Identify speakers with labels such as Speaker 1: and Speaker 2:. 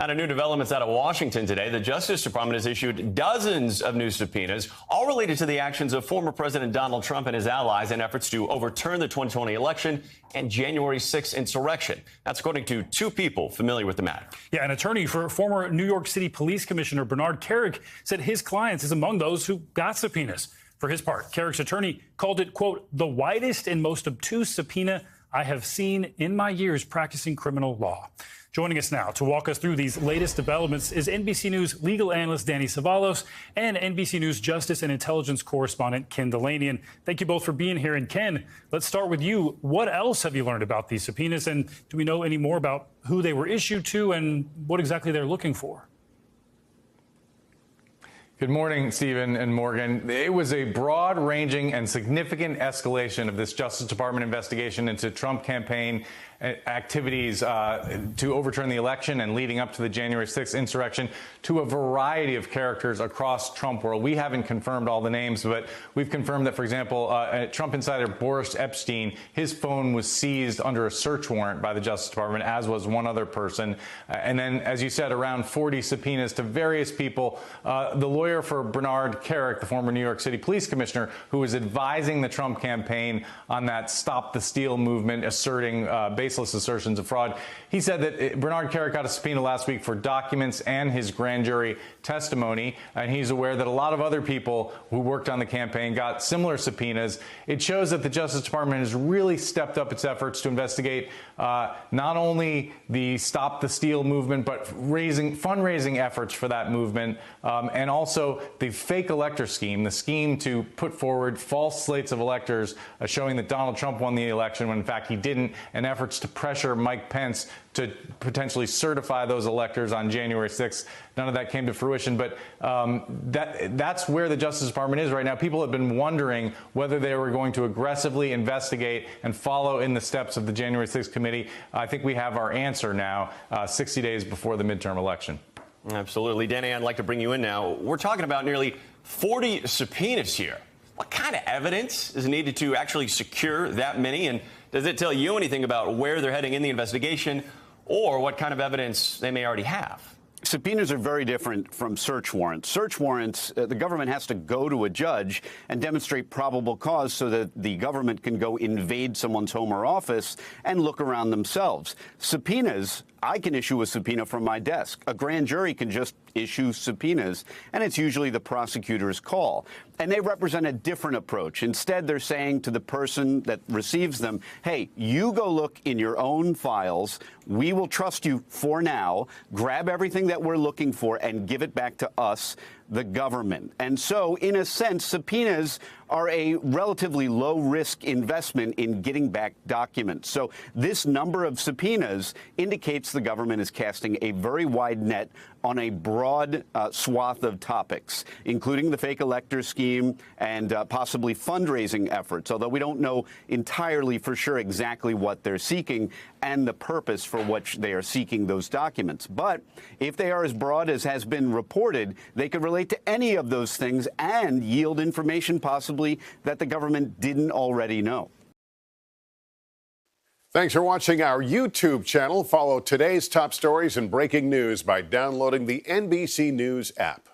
Speaker 1: Out of new developments out of Washington today, the Justice Department has issued dozens of new subpoenas, all related to the actions of former President Donald Trump and his allies in efforts to overturn the 2020 election and January 6th insurrection. That's according to two people familiar with the matter.
Speaker 2: Yeah, an attorney for former New York City Police Commissioner Bernard Kerik said his clients is among those who got subpoenas. For his part, Kerik's attorney called it, quote, the widest and most obtuse subpoena I have seen in my years practicing criminal law. Joining us now to walk us through these latest developments is NBC News legal analyst Danny Cevallos and NBC News justice and intelligence correspondent Ken Dilanian. Thank you both for being here. And Ken, let's start with you. What else have you learned about these subpoenas? And do we know any more about who they were issued to and what exactly they're looking for?
Speaker 3: Good morning, Stephen and Morgan. It was a broad-ranging and significant escalation of this Justice Department investigation into Trump campaign activities to overturn the election and leading up to the January 6th insurrection to a variety of characters across Trump world. We haven't confirmed all the names, but we've confirmed that, for example, Trump insider Boris Epstein, his phone was seized under a search warrant by the Justice Department, as was one other person. And then, as you said, around 40 subpoenas to various people. The lawyer for Bernard Kerik, the former New York City Police Commissioner, who was advising the Trump campaign on that Stop the Steal movement, asserting baseless assertions of fraud. He said that Bernard Kerik got a subpoena last week for documents and his grand jury testimony, and he's aware that a lot of other people who worked on the campaign got similar subpoenas. It shows that the Justice Department has really stepped up its efforts to investigate not only the Stop the Steal movement, but fundraising efforts for that movement, and also the fake elector scheme, the scheme to put forward false slates of electors showing that Donald Trump won the election when in fact he didn't, and efforts to pressure Mike Pence to potentially certify those electors on January 6th. None of that came to fruition, but that's where the Justice Department is right now. People have been wondering whether they were going to aggressively investigate and follow in the steps of the January 6th committee. I think we have our answer now, 60 days before the midterm election.
Speaker 1: Absolutely. Danny, I'd like to bring you in now. We're talking about nearly 40 subpoenas here. What kind of evidence is needed to actually secure that many? And does it tell you anything about where they're heading in the investigation or what kind of evidence they may already have?
Speaker 4: Subpoenas are very different from search warrants. Search warrants, the government has to go to a judge and demonstrate probable cause so that the government can go invade someone's home or office and look around themselves. Subpoenas, I can issue a subpoena from my desk. A grand jury can just issue subpoenas, and it's usually the prosecutor's call. And they represent a different approach. Instead, they're saying to the person that receives them, hey, you go look in your own files. We will trust you for now. Grab everything that we're looking for and give it back to us, the government. And so, in a sense, subpoenas are a relatively low-risk investment in getting back documents. So this number of subpoenas indicates the government is casting a very wide net on a broad swath of topics, including the fake elector scheme and possibly fundraising efforts, although we don't know entirely for sure exactly what they're seeking and the purpose for which they are seeking those documents. But if they are as broad as has been reported, they could relate to any of those things and yield information possibly that the government didn't already know.
Speaker 5: Thanks for watching our YouTube channel. Follow today's top stories and breaking news by downloading the NBC News app.